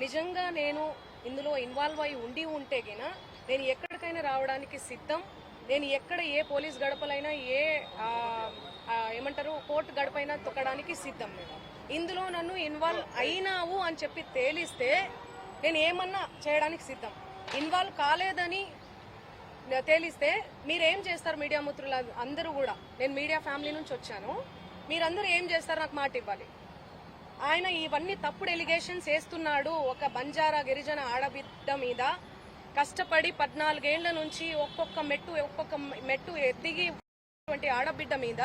నిజంగా నేను ఇందులో ఇన్వాల్వ్ అయి ఉంటే గిన నేను ఎక్కడికైనా రావడానికి సిద్ధం. నేను ఎక్కడ ఏ పోలీస్ గడపలైనా ఏ ఏమంటారు కోర్టు గడపైనా తొక్కడానికి సిద్ధం. ఇందులో నన్ను ఇన్వాల్వ్ అయినావు అని చెప్పి తేలిస్తే నేను ఏమన్నా చేయడానికి సిద్ధం. ఇన్వాల్వ్ కాలేదని తేలిస్తే మీరేం చేస్తారు? మీడియా మిత్రులు అందరూ కూడా, నేను మీడియా ఫ్యామిలీ నుంచి వచ్చాను, మీరందరూ ఏం చేస్తారు? నాకు మాట ఇవ్వాలి. ఆయన ఇవన్నీ తప్పుడు ఎలిగేషన్స్ వేస్తున్నాడు. ఒక బంజారా గిరిజన ఆడబిడ్డ మీద కష్టపడి 14 ఏళ్ల నుంచి ఒక్కొక్క మెట్టు ఎదిగి ఆడబిడ్డ మీద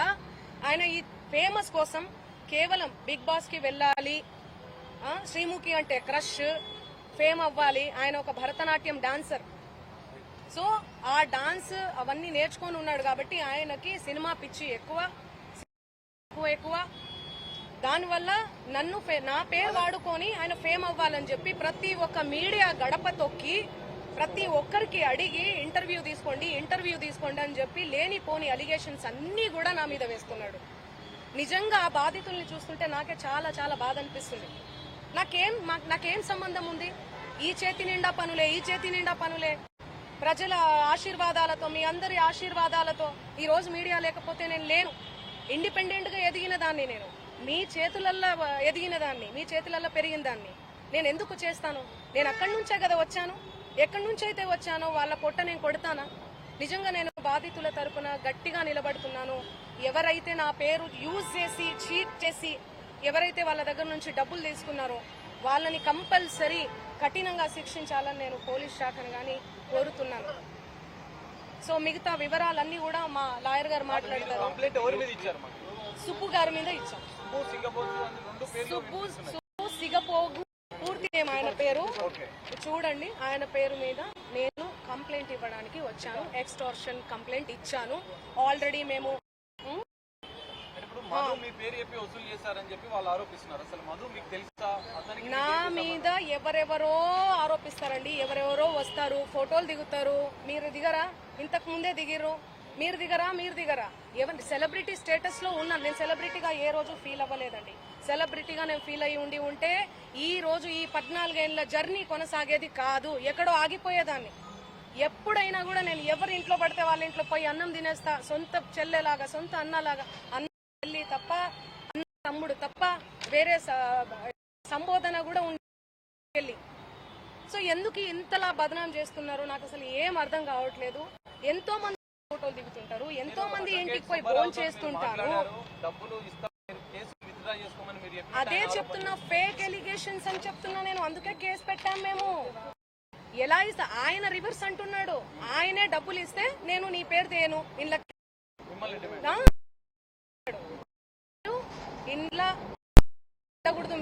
ఆయన ఈ ఫేమస్ కోసం కేవలం బిగ్ బాస్ కి వెళ్ళాలి, శ్రీముఖి అంటే క్రష్, ఫేమ్ అవ్వాలి. ఆయన ఒక భరతనాట్యం డాన్సర్. సో ఆ డాన్స్ అవన్నీ నేర్చుకొని ఉన్నాడు కాబట్టి ఆయనకి సినిమా పిచ్చి ఎక్కువ. దానివల్ల నా పేరు వాడుకొని ఆయన ఫేమ్ అవ్వాలని చెప్పి ప్రతి ఒక్క మీడియా గడప తొక్కి ప్రతి ఒక్కరికి అడిగి ఇంటర్వ్యూ తీసుకోండి అని చెప్పి లేనిపోని అలిగేషన్స్ అన్నీ కూడా నా మీద వేస్తున్నాడు. నిజంగా ఆ బాధితుల్ని చూస్తుంటే నాకే చాలా చాలా బాధ అనిపిస్తుంది. నాకేం సంబంధం ఉంది? ఈ చేతి నిండా పనులే ప్రజల ఆశీర్వాదాలతో, మీ అందరి ఆశీర్వాదాలతో ఈ రోజు మీడియా లేకపోతే నేను లేను. ఇండిపెండెంట్ గా ఎదిగిన దాన్ని నేను, మీ చేతులల్లో ఎదిగిన దాన్ని, మీ చేతులల్లో పెరిగిన దాన్ని నేను ఎందుకు చేస్తాను? నేను అక్కడి నుంచే కదా వచ్చాను. ఎక్కడి నుంచి అయితే వచ్చానో వాళ్ళ పొట్ట నేను కొడతానా? నిజంగా నేను బాధితుల తరపున గట్టిగా నిలబడుతున్నాను. ఎవరైతే నా పేరు యూజ్ చేసి చీట్ చేసి ఎవరైతే వాళ్ళ దగ్గర నుంచి డబ్బులు తీసుకున్నారో వాళ్ళని కంపల్సరీ కఠినంగా శిక్షించాలని నేను పోలీస్ శాఖను కానీ కోరుతున్నాను. సో మిగతా వివరాలన్నీ కూడా మా లాయర్ గారు మాట్లాడతారు. సుబ్బు గారి మీద ఇచ్చాం. సుబ్బు సిగపోగు పూర్తి ఆయన పేరు చూడండి. ఆయన పేరు మీద నేను కంప్లైంట్ ఇవ్వడానికి వచ్చాను. ఎక్స్టార్షన్ కంప్లైంట్ ఇచ్చాను ఆల్రెడీ. మేము నా మీద ఎవరెవరో ఆరోపిస్తారండి. ఎవరెవరో వస్తారు, ఫోటోలు దిగుతారు. మీరు దిగరా? ఇంతకు ముందే దిగిర్రు. మీరు దిగరా? ఎవరి సెలబ్రిటీ స్టేటస్ లో ఉన్నాను. నేను సెలబ్రిటీగా ఏ రోజు ఫీల్ అవ్వలేదండి. సెలబ్రిటీగా నేను ఫీల్ అయ్యి ఉంటే ఈ రోజు ఈ 14 ఏళ్ల జర్నీ కొనసాగేది కాదు, ఎక్కడో ఆగిపోయేదాన్ని. ఎప్పుడైనా కూడా నేను ఎవరి ఇంట్లో పడితే వాళ్ళ ఇంట్లో పోయి అన్నం తినేస్తా. సొంత చెల్లెలాగా, సొంత అన్నలాగా, అన్న చెల్లి తప్ప, అన్న తమ్ముడు తప్ప వేరే సంబోధన కూడా ఉండేది. సో ఎందుకు ఇంతలా బదనాం చేస్తున్నారు నాకు అసలు ఏం అర్థం కావట్లేదు. ఎంతో మంది ఫోటోలు దిగుతుంటారు, ఎంతో మంది ఇంటికి పోయి ఫోన్ చేస్తుంటారు. అదే చెప్తున్నా, ఫేక్ ఎలిగేషన్స్ అని చెప్తున్నా నేను. అందుకే కేసు పెట్టాం మేము. ఎలా ఇస్తా? ఆయన రివర్స్ అంటున్నాడు. ఆయనే డబ్బులు ఇస్తే నేను నీ పేరు తేను ఇంట్లో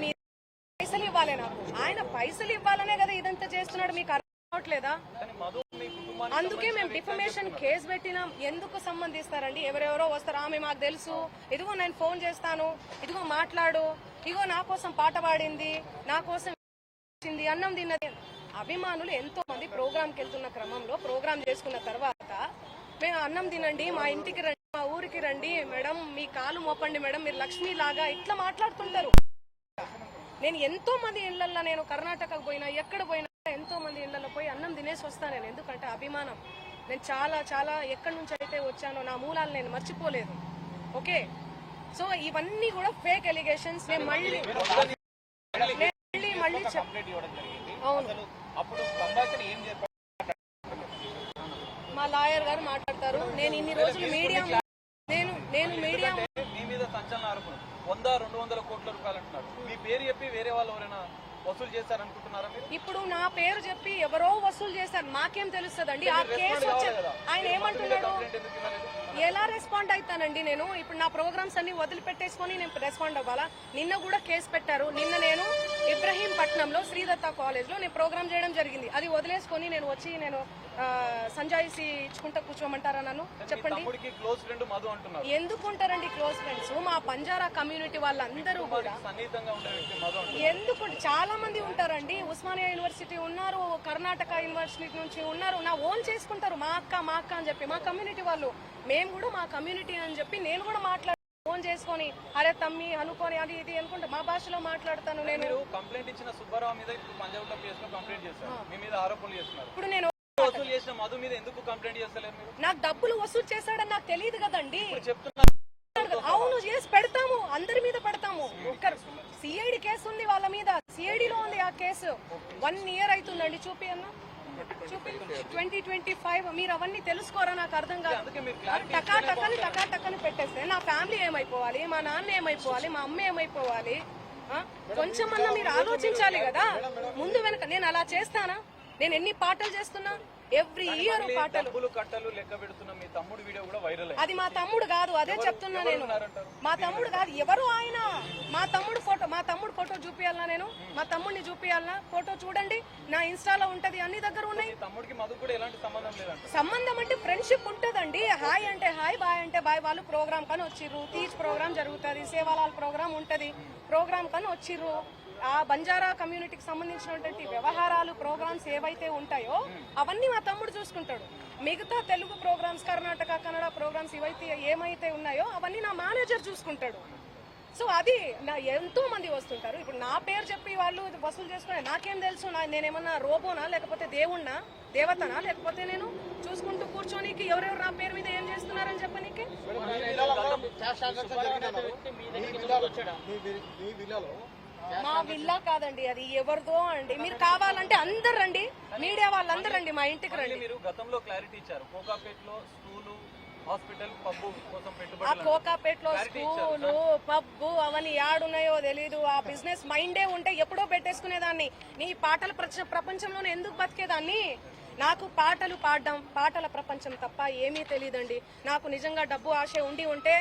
మీ పైసలు ఇవ్వాలి నాకు. ఆయన పైసలు ఇవ్వాలనే కదా ఇదంతా చేస్తున్నాడు. మీకు అర్థం అవట్లేదా? అందుకే మేము డిఫమేషన్ కేసు పెట్టినాం. ఎందుకు సంబంధిస్తారండి? ఎవరెవరో వస్తారు, ఆమె మాకు తెలుసు, ఇదిగో నేను ఫోన్ చేస్తాను, ఇదిగో మాట్లాడు, ఇదిగో నా కోసం పాట పాడింది, నా కోసం అన్నం తిన్నది. అభిమానులు ఎంతో మంది ప్రోగ్రాంకి వెళ్తున్న క్రమంలో ప్రోగ్రాం చేసుకున్న తర్వాత మేము అన్నం తినండి, మా ఇంటికి రండి, మా ఊరికి రండి మేడం, మీ కాలు మోపండి మేడం, మీరు లక్ష్మీ లాగా ఇట్లా మాట్లాడుతుంటారు. నేను ఎంతో మంది ఇళ్లల్లో, నేను కర్ణాటకకు పోయినా, ఎక్కడ పోయినా ఎంతో మంది ఇళ్లలో పోయి అన్నం తినేసి వస్తాను నేను. ఎందుకంటే అభిమానం. నేను చాలా చాలా ఎక్కడి నుంచి అయితే వచ్చానో నా మూలాలు నేను మర్చిపోలేదు. ఓకే, సో ఇవన్నీ కూడా ఫేక్ ఎలిగేషన్స్. నేను మళ్ళీ అవును, మా లాయర్ గారు మాట్లాడతారు. నేను ఇన్ని రోజులు మీడియా, నేను మీడియా 100-200 కోట్ల రూపాయలు అంటున్నారు. మీ పేరు చెప్పి వేరే వాళ్ళు ఎవరైనా వసూలు చేశారనుకుంటున్నారా? ఇప్పుడు నా పేరు చెప్పి ఎవరో వసూలు చేశారు, మాకేం తెలుస్తుందండి? ఆ కేసు ఆయన ఏమంటున్నాడు? ఎలా రెస్పాండ్ అవుతానండి నేను? ఇప్పుడు నా ప్రోగ్రామ్స్ అన్ని వదిలిపెట్టేసుకొని నేను రెస్పాండ్ అవ్వాలా? నిన్న కూడా కేసు పెట్టారు. నిన్న నేను ఇబ్రహీంపట్నంలో శ్రీదత్త కాలేజ్ లో నేను ప్రోగ్రామ్ చేయడం జరిగింది. అది వదిలేసుకొని నేను వచ్చి నేను సంజాయిసి ఇచ్చుకుంటా కూర్చోమంటారా నన్ను? చెప్పండి. ఎందుకు ఉంటారండి క్లోజ్ ఫ్రెండ్స్? మా బంజారా కమ్యూనిటీ వాళ్ళందరూ కూడా ఎందుకు? చాలా మంది ఉంటారండి. ఉస్మానియా యూనివర్సిటీ ఉన్నారు, కర్ణాటక యూనివర్సిటీ నుంచి ఉన్నారు. నా ఓన్ చేసుకుంటారు, మా అక్క అని చెప్పి. మా కమ్యూనిటీ వాళ్ళు, మేము కూడా మా కమ్యూనిటీ అని చెప్పి నేను కూడా ఫోన్ చేసుకొని అరే తమ్మి అనుకొని అది ఇది అనుకుంటా మా భాషలో మాట్లాడతాను నేను. మీరు కంప్లైంట్ ఇచ్చిన సుబ్బారావు మీద ఇప్పుడు పంజాగుట్ట కేసులో కంప్లైంట్ చేశారు, మీ మీద ఆరోపణలు చేస్తున్నారు. ఇప్పుడు నేను వసూలు చేసిన మధు మీద ఎందుకు కంప్లైంట్ చేస్తలేరు మీరు? నాకు డబ్బులు వసూలు చేశాడని నాకు తెలియదు కదండి. చెప్తున్నారు అవును చేసి పెడతాము, అందరి మీద పెడతాము. ఒక్కరు సిఐడి కేసు ఉంది వాళ్ళ మీద, సిఐడిలో ఉంది ఆ కేసు. 1 year అవుతుందండి. చూపి అన్న చూపి 2025. మీరు అవన్నీ తెలుసుకోరా? నాకు అర్థం కాదు. టకాటకని పెట్టేస్తే నా ఫ్యామిలీ ఏమైపోవాలి, మా నాన్న ఏమైపోవాలి, మా అమ్మ ఏమైపోవాలి? కొంచెం అన్నా మీరు ఆలోచించాలి కదా ముందు వెనక. నేను అలా చేస్తానా? నేను ఎన్ని పాటలు చేస్తున్నా, ఎవ్రీ ఇయర్ పాటలు. కట్టలు లెక్క పెడుతున్నా మీ తమ్ముడు వీడియో కూడా వైరల్. అది మా తమ్ముడు కాదు, అదే చెప్తున్నా నేను. మా తమ్ముడు కాదు, ఎవరు ఆయన? మా తమ్ముడు ఫోటో చూపియాలనా? నేను మా తమ్ముడిని చూపియాలనా? ఫోటో చూడండి, నా ఇన్స్టాలో ఉంటది, అన్ని దగ్గర ఉన్నాయి. తమ్ముడికి మధు కూడా ఎలాంటి సంబంధం లేదంట. సంబంధం అంటే ఫ్రెండ్షిప్ ఉంటదండి. హాయ్ అంటే హాయ్, బాయ్ అంటే బాయ్. వాళ్ళు ప్రోగ్రామ్ కానీ వచ్చిర్రు, తీజ్ ప్రోగ్రామ్ జరుగుతుంది, సేవాలాల్ ప్రోగ్రామ్ ఉంటది, ప్రోగ్రామ్ కానీ వచ్చిర్రు. ఆ బంజారా కమ్యూనిటీకి సంబంధించినటువంటి వ్యవహారాలు, ప్రోగ్రామ్స్ ఏవైతే ఉంటాయో అవన్నీ మా తమ్ముడు చూసుకుంటాడు. మిగతా తెలుగు ప్రోగ్రామ్స్, కర్ణాటక కన్నడ ప్రోగ్రామ్స్ ఏమైతే ఉన్నాయో అవన్నీ నా మేనేజర్ చూసుకుంటాడు. సో అది నా ఎంతో మంది వస్తుంటారు. ఇప్పుడు నా పేరు చెప్పి వాళ్ళు వసూలు చేసుకునే నాకేం తెలుసు? నేనేమన్నా రోబోనా, లేకపోతే దేవుణ్ణా, దేవతనా? లేకపోతే నేను చూసుకుంటూ కూర్చోనికి ఎవరెవరు నా పేరు మీద ఏం చేస్తున్నారని చెప్పనీకి? మా విల్లా కాదండి, అది ఎవరిదో అండి. మీరు కావాలంటే అందరు రండి, మీడియా వాళ్ళందరూ రండి, మా ఇంటికి రండి. మీరు గతంలో క్లారిటీ ఇచ్చారు, కోకాపేటలో స్కూలు, హాస్పిటల్, పబ్బు కోసం ఆ పెట్టుబడులు. కోకాపేటలో స్కూలు, పబ్బు అవన్నీ యాడున్నాయో తెలీదు. ఆ బిజినెస్ మైండే ఉంటే ఎప్పుడో పెట్టేసుకునేదాన్ని. నీ పాటల ప్రపంచంలోనే ఎందుకు బతికేదాన్ని? నాకు పాటలు పాడడం, పాటల ప్రపంచం తప్ప ఏమీ తెలియదండి. నాకు నిజంగా డబ్బు ఆశ ఉంటే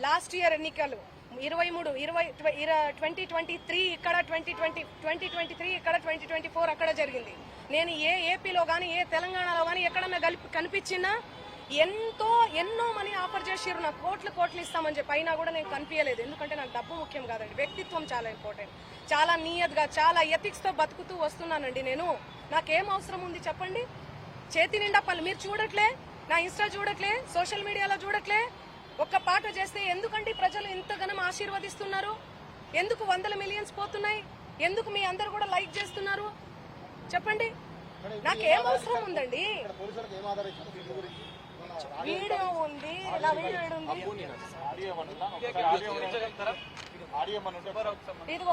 లాస్ట్ ఇయర్ ఎన్నికలు 2023 ఇక్కడ, 2023 ఇక్కడ, 2024 అక్కడ జరిగింది. నేను ఏ ఏపీలో కానీ ఏ తెలంగాణలో కానీ ఎక్కడన్నా కనిపించినా ఎన్నో మనీ ఆఫర్ చేసిర్రు, నాకు కోట్లు ఇస్తామని చెప్పి. అయినా కూడా నేను కనిపించలేదు. ఎందుకంటే నాకు డబ్బు ముఖ్యం కాదండి, వ్యక్తిత్వం చాలా ఇంపార్టెంట్. చాలా నియత్గా, చాలా ఎథిక్స్ తో బతుకుతూ వస్తున్నానండి నేను. నాకేం అవసరం ఉంది చెప్పండి? చేతి నిండా పనులు. మీరు చూడట్లే, నా ఇన్స్టా చూడట్లే, సోషల్ మీడియాలో చూడట్లే. ఒక్క పాట చేస్తే ఎందుకంటే ప్రజలు ఇంతగానం ఆశీర్వదిస్తున్నారు? ఎందుకు 100 millions పోతున్నాయి? ఎందుకు మీ అందరు కూడా లైక్ చేస్తున్నారు చెప్పండి? నాకేం అవసరం ఉందండి? వీడియో ఉంది, నా వీడియో ఉంది. ఇదిగో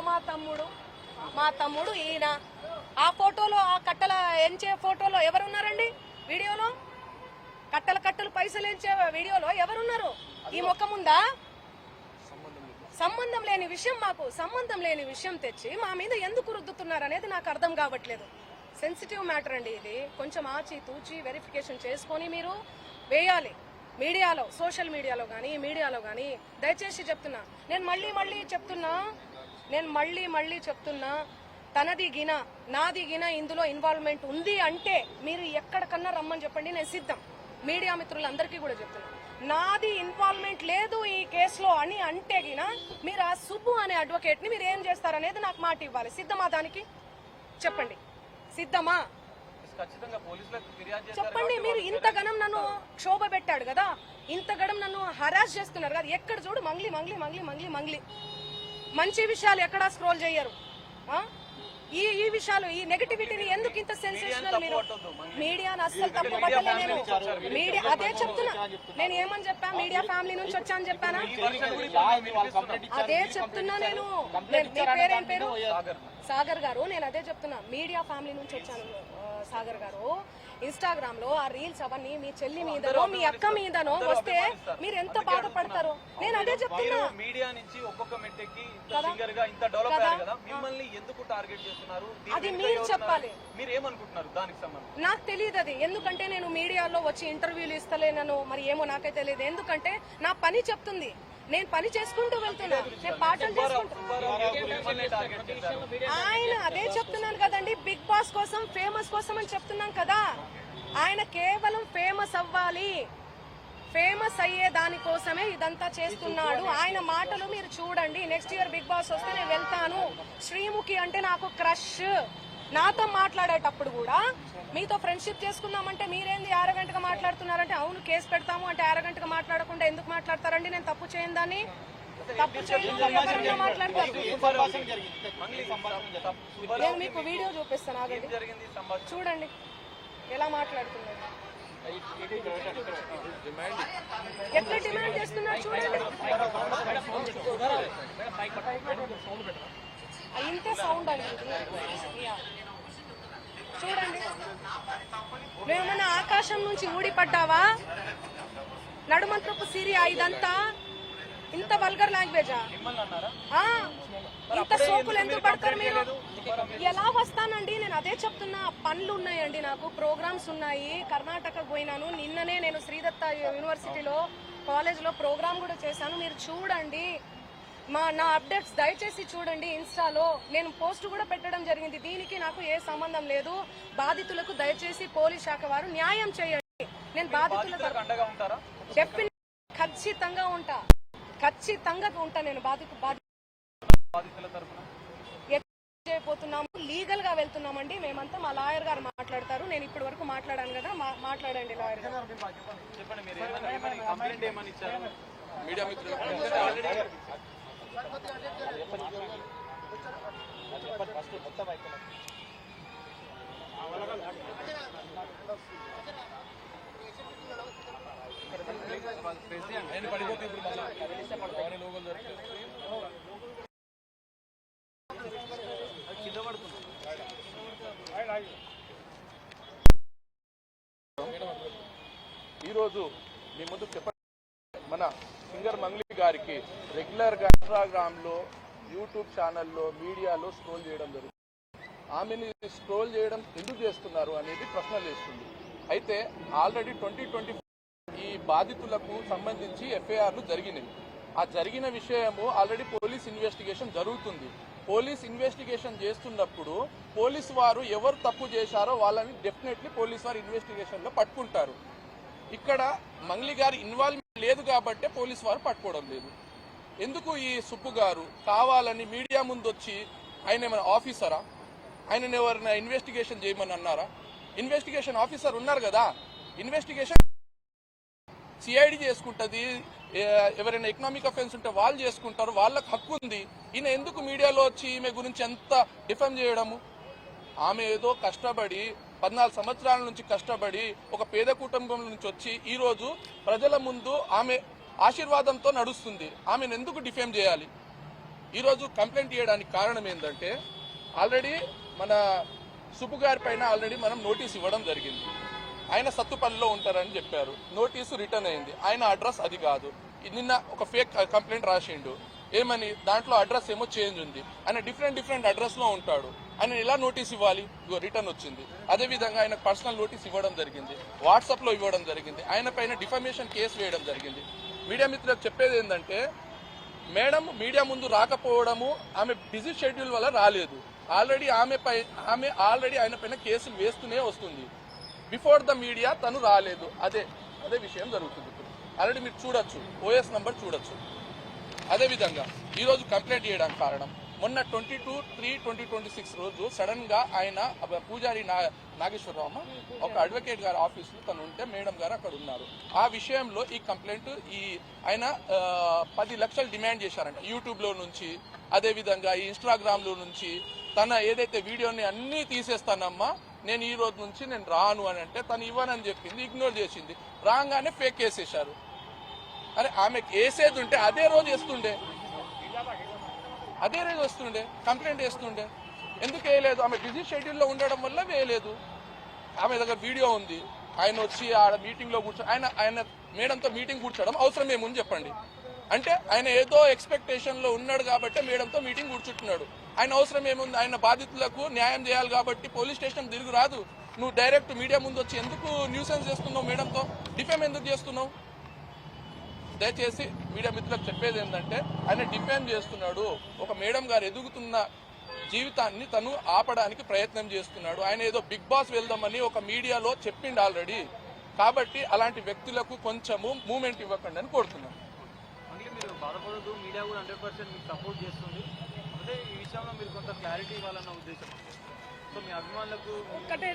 మా తమ్ముడు ఈయన. ఆ ఫోటోలో, ఆ కట్టల ఎంచే ఫోటోలో ఎవరున్నారండి? వీడియోలో కట్టలు పైసలు ఎంచే వీడియోలో ఎవరున్నారు? ఈ ముఖం ఉందా? సంబంధం లేని విషయం, మాకు సంబంధం లేని విషయం తెచ్చి మా మీద ఎందుకు రుద్దుతున్నారు అనేది నాకు అర్థం కావట్లేదు. సెన్సిటివ్ మ్యాటర్ అండి ఇది. కొంచెం ఆచి తూచి వెరిఫికేషన్ చేసుకొని మీరు వేయాలి మీడియాలో, సోషల్ మీడియాలో కానీ, మీడియాలో కానీ. దయచేసి చెప్తున్నా, నేను మళ్ళీ చెప్తున్నా, తనది గిన నాది గిన ఇందులో ఇన్వాల్వ్మెంట్ ఉంది అంటే మీరు ఎక్కడికన్నా రమ్మని చెప్పండి, నేను సిద్ధం. మీడియా మిత్రులందరికీ కూడా చెప్తున్నా, నాది ఇన్వాల్వ్మెంట్ లేదు ఈ కేసులో అని అంటే గిన మీరు ఆ సుబ్బు అనే అడ్వకేట్ ని మీరు ఏం చేస్తారనేది నాకు మాట ఇవ్వాలి. సిద్ధమా? దానికి చెప్పండి, సిద్ధమా? చెప్పండి. మీరు ఇంతగనం నన్ను క్షోభ పెట్టాడు కదా, ఇంతగనం నన్ను హరాస్ చేస్తున్నారు కదా, ఎక్కడ చూడు మంగ్లీ. మంచి విషయాలు ఎక్కడా స్క్రోల్ చేయరు. ఈ విషయాలు, ఈ నెగటివిటీని ఎందుకు ఇంత సెన్సేషనల్? మీరు మీడియాను అస్సలు తప్పు పట్టలే. మీడియా అదే చెప్తున్నా. నేను ఏమని చెప్పా? మీడియా ఫ్యామిలీ నుంచి వచ్చా అని చెప్పానా? అదే చెప్తున్నా నేను. మీ పేరేం పేరు? సాగర్ గారు. నేను అదే చెప్తున్నా, మీడియా ఫ్యామిలీ నుంచి వచ్చాను సాగర్ గారు. ఇన్స్టాగ్రామ్ లో ఆ రీల్స్ అవన్నీ మీ చెల్లి మీదనో మీ అక్క మీదనో వస్తే మీరు ఎంత బాధపడతారు? నేను అదే చెప్తున్నా. మీడియా నుంచి ఒక్కొక్క మెట్టెక్కి సింగర్ గా ఇంత డెవలప్ అయ్యారు కదా, మిమ్మల్ని ఎందుకు టార్గెట్ చేస్తున్నారు? అది మీరు చెప్పాలి. మీరు ఏమనుకుంటున్నారు దానికి సంబంధించి? నాకు తెలియదు అది. ఎందుకంటే నేను మీడియాలో వచ్చి ఇంటర్వ్యూలు ఇస్తలేనను, మరి ఏమో నాకైతే తెలియదు. ఎందుకంటే నా పని చెప్తుంది, నేను పని చేసుకుంటూ వెళ్తున్నా, నేను పాటలు చేసుకుంటా. ఆయన అదే చెప్తున్నాను కదండి, బిగ్ బాస్ కోసం, ఫేమస్ కోసం అని చెప్తున్నాం కదా. ఆయన కేవలం ఫేమస్ అవ్వాలి, ఫేమస్ అయ్యే దానికోసమే ఇదంతా చేస్తున్నాడు. ఆయన మాటలు మీరు చూడండి. నెక్స్ట్ ఇయర్ బిగ్ బాస్ వస్తే నేను వెళ్తాను. శ్రీముఖి అంటే నాకు క్రష్. నాతో మాట్లాడేటప్పుడు కూడా మీతో ఫ్రెండ్షిప్ చేసుకుందామంటే మీరేంది అరగంటగా మాట్లాడుతున్నారంటే, అవును కేసు పెడతాము అంటే అరగంటగా మాట్లాడకుండా ఎందుకు మాట్లాడతారండి? నేను తప్పు చేయని దాన్ని తప్పు చేయకుండా ఎవరైనా మాట్లాడతారు. మంగ్లీ సంభాషణ నేను మీకు వీడియో చూపిస్తాను, ఆగండి, జరిగింది సంభాషణ చూడండి ఎలా మాట్లాడుతున్నారు, ఎట్లా డిమాండ్ చేస్తున్నారు చూడండి. ఇంతే సౌండ్ అండి ఇది. చూడండి, మేమన్నా ఆకాశం నుంచి ఊడిపడ్డావా? నడుమంతపు సిరియా ఇదంతా ఇంత వల్గర్ లాంగ్వేజా? ఇంత సోకులు ఎందుకు పడతారు మీరు? ఎలా వస్తానండి? నేను అదే చెప్తున్నా, పనులు ఉన్నాయండి, నాకు ప్రోగ్రామ్స్ ఉన్నాయి. కర్ణాటక పోయినాను నిన్ననే, నేను శ్రీదత్త యూనివర్సిటీలో కాలేజ్లో ప్రోగ్రామ్ కూడా చేశాను. మీరు చూడండి నా అప్డేట్స్ దయచేసి చూడండి. ఇన్స్టాలో నేను పోస్ట్ కూడా పెట్టడం జరిగింది. దీనికి నాకు ఏ సంబంధం లేదు. బాధితులకు దయచేసి పోలీస్ శాఖ వారు న్యాయం చేయండి. నేను బాధితులకు అండగా ఉంటారా? ఖచ్చితంగా ఉంటా, ఖచ్చితంగా ఉంటా. నేను బాధితుల తరఫున చేయబోతున్నాము, లీగల్ గా వెళ్తున్నామండి మేమంతా. మా లాయర్ గారు మాట్లాడతారు. నేను ఇప్పటి వరకు మాట్లాడాను కదా, మాట్లాడండి లాయర్ గారు. చెప్పండి, మీరు ఏమని కంప్లైంట్ ఏమని ఇచ్చారు? మీడియా మిత్రులు ఈరోజు మీ ముందు చెప్పండి, మన సింగర్ మంగ్లీ గారికి రెగ్యులర్గా ఇన్స్టాగ్రామ్లో, యూట్యూబ్ ఛానల్లో, మీడియాలో స్క్రోల్ చేయడం జరుగుతుంది. ఆమెని స్క్రోల్ చేయడం ఎందుకు చేస్తున్నారు అనేది ప్రశ్న వేస్తుంది. అయితే ఆల్రెడీ 2024 ఈ బాధితులకు సంబంధించి ఎఫ్ఐఆర్లు జరిగినాయి. ఆ జరిగిన విషయము ఆల్రెడీ పోలీస్ ఇన్వెస్టిగేషన్ జరుగుతుంది. పోలీస్ ఇన్వెస్టిగేషన్ చేస్తున్నప్పుడు పోలీసు వారు ఎవరు తప్పు చేశారో వాళ్ళని డెఫినెట్లీ పోలీసు వారు ఇన్వెస్టిగేషన్లో పట్టుకుంటారు. ఇక్కడ మంగ్లీ గారి ఇన్వాల్వ్మెంట్ లేదు కాబట్టి పోలీసు వారు పట్టుకోవడం లేదు. ఎందుకు ఈ సుబ్బు గారు కావాలని మీడియా ముందు వచ్చి, ఆయన ఏమైనా ఆఫీసరా? ఆయనను ఎవరైనా ఇన్వెస్టిగేషన్ చేయమని అన్నారా? ఇన్వెస్టిగేషన్ ఆఫీసర్ ఉన్నారు కదా, ఇన్వెస్టిగేషన్ సిఐడి చేసుకుంటుంది. ఎవరైనా ఎకనామిక్ అఫెన్స్ ఉంటే వాళ్ళు చేసుకుంటారు, వాళ్ళకి హక్కు ఉంది. ఈయన ఎందుకు మీడియాలో వచ్చి ఈమె గురించి ఎంత డిఫెమ్ చేయడము? ఆమె ఏదో కష్టపడి 14 సంవత్సరాల నుంచి కష్టపడి ఒక పేద కుటుంబం నుంచి వచ్చి ఈరోజు ప్రజల ముందు ఆమె ఆశీర్వాదంతో నడుస్తుంది. ఆమెను ఎందుకు డిఫేమ్ చేయాలి? ఈరోజు కంప్లైంట్ చేయడానికి కారణం ఏంటంటే, ఆల్రెడీ మన సుబ్బు గారి పైన ఆల్రెడీ మనం నోటీస్ ఇవ్వడం జరిగింది. ఆయన సత్తుపల్లిలో ఉంటారని చెప్పారు. నోటీసు రిటర్న్ అయింది. ఆయన అడ్రస్ అది కాదు. నిన్న ఒక ఫేక్ కంప్లైంట్ రాసిండు. ఏమని? దాంట్లో అడ్రస్ ఏమో చేంజ్ ఉంది. ఆయన డిఫరెంట్ అడ్రస్లో ఉంటాడు. ఆయన ఎలా నోటీస్ ఇవ్వాలి? రిటర్న్ వచ్చింది. అదేవిధంగా ఆయన పర్సనల్ నోటీస్ ఇవ్వడం జరిగింది, వాట్సాప్లో ఇవ్వడం జరిగింది. ఆయన పైన డిఫమేషన్ కేసు వేయడం జరిగింది. మీడియా మిత్రులకు చెప్పేది ఏంటంటే, మేడం మీడియా ముందు రాకపోవడము ఆమె బిజీ షెడ్యూల్ వల్ల రాలేదు. ఆల్రెడీ ఆమె ఆల్రెడీ ఆయన పైన కేసులు వేస్తూనే వస్తుంది. బిఫోర్ ద మీడియా తను రాలేదు. అదే విషయం జరుగుతుంది. ఆల్రెడీ మీరు చూడొచ్చు, ఓఎస్ నంబర్ చూడొచ్చు. అదేవిధంగా ఈరోజు కంప్లైంట్ చేయడానికి కారణం, మొన్న 22/3/2026 రోజు సడన్ గా ఆయన పూజారి నాగేశ్వరరావు ఒక అడ్వకేట్ గారి ఆఫీసులో తను ఉంటే మేడం గారు అక్కడ ఉన్నారు. ఆ విషయంలో ఈ కంప్లైంట్ ఆయన 10 లక్షలు డిమాండ్ చేశారంట యూట్యూబ్ లో నుంచి, అదేవిధంగా ఈ ఇన్స్టాగ్రామ్ లో నుంచి. తన ఏదైతే వీడియోని అన్ని తీసేస్తానమ్మా, నేను ఈ రోజు నుంచి నేను రాను అని అంటే తను ఇవ్వనని చెప్పింది, ఇగ్నోర్ చేసింది. రాగానే ఫేక్ వేసేశారు. అరే ఆమెకు వేసేది ఉంటే అదే రోజు వస్తుండే కంప్లైంట్ వేస్తుండే. ఎందుకు వేయలేదు? ఆమె బిజీ షెడ్యూల్లో ఉండడం వల్ల వేయలేదు. ఆమె దగ్గర వీడియో ఉంది. ఆయన వచ్చి ఆడ మీటింగ్లో ఆయన మేడంతో మీటింగ్ కూర్చోవడం అవసరం ఏముంది చెప్పండి? అంటే ఆయన ఏదో ఎక్స్పెక్టేషన్లో ఉన్నాడు కాబట్టి మేడంతో మీటింగ్ కూర్చుంటున్నాడు. ఆయన అవసరం ఏముంది? ఆయన బాధితులకు న్యాయం చేయాలి కాబట్టి పోలీస్ స్టేషన్ తిరిగి రాదు. నువ్వు డైరెక్ట్ మీడియా ముందు వచ్చి ఎందుకు న్యూసెన్స్ చేస్తున్నావు? మేడంతో డిఫేమ్ ఎందుకు చేస్తున్నావు? దయచేసి మీడియా మిత్రులకు చెప్పేది ఏంటంటే, ఆయన డిఫేమ్ చేస్తున్నాడు. ఒక మేడం గారు ఎదుగుతున్న జీవితాన్ని తను ఆపడానికి ప్రయత్నం చేస్తున్నాడు. ఆయన ఏదో బిగ్ బాస్ వెళ్దామని ఒక మీడియాలో చెప్పిండు ఆల్రెడీ. కాబట్టి అలాంటి వ్యక్తులకు కొంచెము మూమెంట్ ఇవ్వకండి అని కోరుతున్నాను. అంటే మీరు బాధపడదు, మీడియా కూడా 100% మీకు సపోర్ట్ చేస్తుంది. అంటే ఈ విషయంలో మీరు కొంత క్లారిటీ ఇవ్వాలన్న ఉద్దేశం. సో మీ అభిమానులకు ఒక్కటే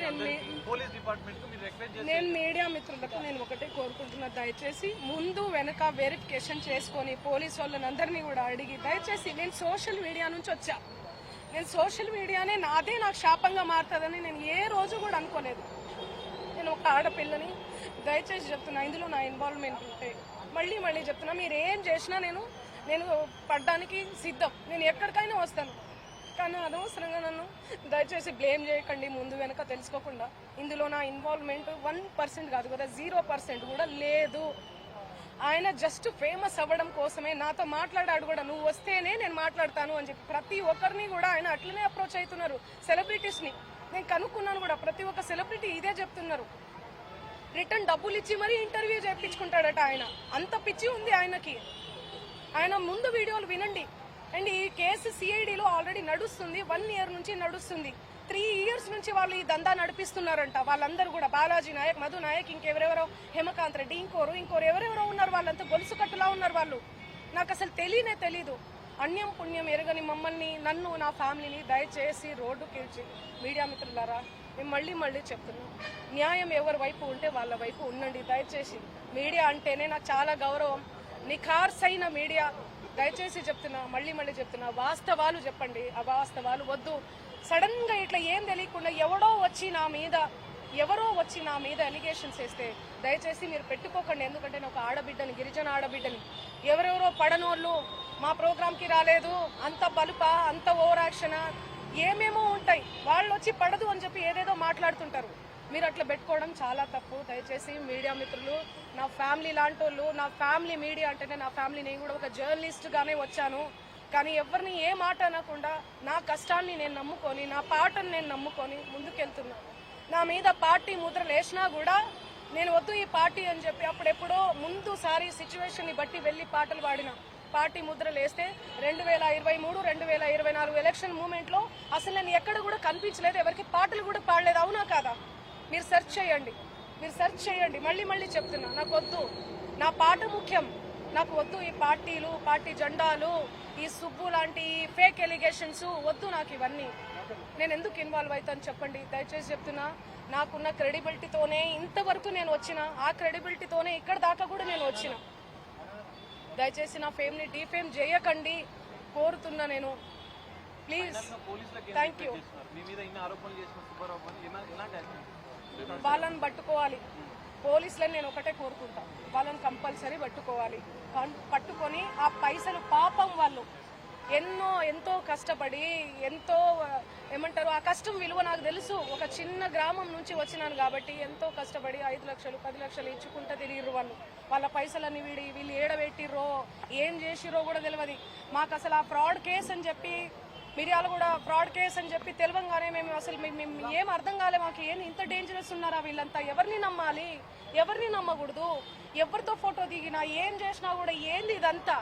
పోలీస్ డిపార్ట్మెంట్ కు మీరు రిక్వెస్ట్ చేస్తారు? నేను మీడియా మిత్రులకు నేను ఒకటే కోరుకుంటున్నా, దయచేసి ముందు వెనక వెరిఫికేషన్ చేసుకొని పోలీసు వాళ్ళని అందరినీ కూడా అడిగి, దయచేసి నేను సోషల్ మీడియా నుంచి వచ్చా, నేను సోషల్ మీడియానే నాదే నాకు శాపంగా మారుతుందని నేను ఏ రోజు కూడా అనుకోలేదు. నేను ఒక ఆడపిల్లని, దయచేసి చెప్తున్నా, ఇందులో నా ఇన్వాల్వ్మెంట్ ఉంటే మళ్ళీ చెప్తున్నా, మీరు ఏం చేసినా నేను పడ్డానికి సిద్ధం, నేను ఎక్కడికైనా వస్తాను. కానీ అనవసరంగా నన్ను దయచేసి బ్లేమ్ చేయకండి ముందు వెనక తెలుసుకోకుండా. ఇందులో నా ఇన్వాల్వ్మెంట్ 1% కాదు కదా, 0% కూడా లేదు. ఆయన జస్ట్ ఫేమస్ అవ్వడం కోసమే నాతో మాట్లాడాడు కూడా, నువ్వు వస్తేనే నేను మాట్లాడతాను అని చెప్పి ప్రతి ఒక్కరిని కూడా ఆయన అట్లనే అప్రోచ్ అవుతున్నారు. సెలబ్రిటీస్ని నేను కనుక్కున్నాను కూడా, ప్రతి ఒక్క సెలబ్రిటీ ఇదే చెప్తున్నారు. రిటర్న్ డబ్బులు ఇచ్చి మరీ ఇంటర్వ్యూ చేయించుకుంటాడట ఆయన, అంత పిచ్చి ఉంది ఆయనకి. ఆయన ముందు వీడియోలు వినండి. అండ్ ఈ కేసు సిఐడిలో ఆల్రెడీ నడుస్తుంది, 1 year నుంచి నడుస్తుంది. 3 years నుంచి వాళ్ళు ఈ దందా నడిపిస్తున్నారంట. వాళ్ళందరూ కూడా బాలాజీ నాయక్, మధు నాయక్, ఇంకెవరెవరో, హేమకాంత్ రెడ్డి, ఇంకోరు ఎవరెవరో ఉన్నారు. వాళ్ళంతా గొలుసు కట్టులా ఉన్నారు వాళ్ళు. నాకు అసలు తెలీదు. అన్యం పుణ్యం ఎరగని మమ్మల్ని, నన్ను, నా ఫ్యామిలీని దయచేసి రోడ్డుకి ఇచ్చి, మీడియా మిత్రులారా మేము మళ్ళీ చెప్తున్నాం, న్యాయం ఎవరి వైపు ఉంటే వాళ్ళ వైపు ఉండండి. దయచేసి మీడియా అంటేనే నాకు చాలా గౌరవం, నిఖార్సైన మీడియా. దయచేసి చెప్తున్నా, మళ్ళీ చెప్తున్నా, వాస్తవాలు చెప్పండి, అవాస్తవాలు వద్దు. సడన్ గా ఇట్లా ఏం తెలియకుండా ఎవరో వచ్చి నా మీద ఎలిగేషన్స్ వేస్తే దయచేసి మీరు పెట్టుకోకండి. ఎందుకంటే నేను ఒక ఆడబిడ్డని, గిరిజన ఆడబిడ్డని. ఎవరెవరో పడనోళ్ళు మా ప్రోగ్రామ్కి రాలేదు, అంత బలుప, అంత ఓవర్ యాక్షన్, ఏమేమో ఉంటాయి. వాళ్ళు వచ్చి పడదు అని చెప్పి ఏదేదో మాట్లాడుతుంటారు. మీరు అట్లా పెట్టుకోవడం చాలా తప్పు. దయచేసి మీడియా మిత్రులు, నా ఫ్యామిలీ లాంటి వాళ్ళు, నా ఫ్యామిలీ మీడియా అంటేనే నా ఫ్యామిలీ, నేను కూడా ఒక జర్నలిస్ట్గానే వచ్చాను. కానీ ఎవరిని ఏ మాట అనకుండా నా కష్టాన్ని నేను నమ్ముకొని, నా పాటను నేను నమ్ముకొని ముందుకెళ్తున్నా. నా మీద పార్టీ ముద్రలు వేసినా కూడా నేను వద్దు ఈ పార్టీ అని చెప్పి అప్పుడెప్పుడో ముందుసారి సిచ్యువేషన్ని బట్టి వెళ్ళి పాటలు పాడిన. పార్టీ ముద్రలు వేస్తే 2023, 2024 ఎలక్షన్ మూమెంట్లో అసలు నేను ఎక్కడ కూడా కనిపించలేదు, ఎవరికి పాటలు కూడా పాడలేదు. అవునా కాదా? మీరు సెర్చ్ చేయండి. మళ్ళీ చెప్తున్నా, నాకు వద్దు, నా పాట ముఖ్యం. నాకు వద్దు ఈ పార్టీలు, పార్టీ జెండాలు, ఈ సుబ్బు లాంటి ఫేక్ ఎలిగేషన్స్ వద్దు నాకు ఇవన్నీ. నేను ఎందుకు ఇన్వాల్వ్ అవుతాను చెప్పండి? దయచేసి చెప్తున్నా, నాకున్న క్రెడిబిలిటీతోనే ఇంతవరకు నేను వచ్చిన, ఆ క్రెడిబిలిటీతోనే ఇక్కడ దాకా కూడా నేను వచ్చిన. దయచేసి నా ఫేమ్ని డీఫేమ్ చేయకండి కోరుతున్నా నేను, ప్లీజ్. Thank you. వాళ్ళని పట్టుకోవాలి పోలీసులని నేను ఒకటే కోరుకుంటా, వాళ్ళని కంపల్సరీ పట్టుకోవాలి. పట్టుకొని ఆ పైసలు, పాపం వాళ్ళు ఎంతో కష్టపడి, ఎంతో ఏమంటారు, ఆ కష్టం విలువ నాకు తెలుసు. ఒక చిన్న గ్రామం నుంచి వచ్చినాను కాబట్టి ఎంతో కష్టపడి 5 లక్షలు 10 లక్షలు ఇచ్చుకుంటూ తిరిగిర్రు వాళ్ళు. వాళ్ళ పైసలన్నీ వీళ్ళు ఏడబెట్టిర్రో ఏం చేసిర్రో కూడా తెలియదు మాకు. అసలు ఆ ఫ్రాడ్ కేసు అని చెప్పి, మిర్యాల కూడా ఫ్రాడ్ కేసు అని చెప్పి తెలియంగానే మేము ఏం అర్థం కాలే మాకు. ఇంత డేంజరస్ ఉన్నారా వీళ్ళంతా? ఎవరిని నమ్మాలి, ఎవరిని నమ్మకూడదు? ఎవరితో ఫోటో దిగినా, ఏం చేసినా కూడా ఏంది ఇదంతా?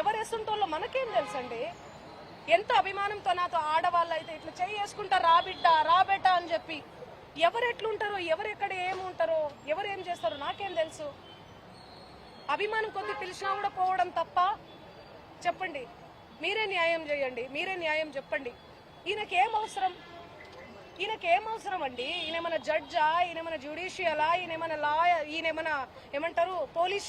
ఎవరు వేస్తుంటోళ్ళో మనకేం తెలుసండి? ఎంత అభిమానంతో నాతో ఆడవాళ్ళు అయితే ఇట్లా చేసుకుంటారు, రా బిడ్డ అని చెప్పి. ఎవరు ఎట్లుంటారో, ఎవరు ఎక్కడ ఏముంటారో, ఎవరు ఏం చేస్తారో నాకేం తెలుసు? అభిమానం కొద్ది పిలిచినా కూడా పోవడం తప్ప? చెప్పండి, మీరే న్యాయం చేయండి, మీరే న్యాయం చెప్పండి. ఈయనకేం అవసరం అండి? ఈయనేమన్నా జడ్జా, ఈయనేమన్నా జ్యుడిషియలా, ఈయనేమన్నా ఏమంటారు పోలీస్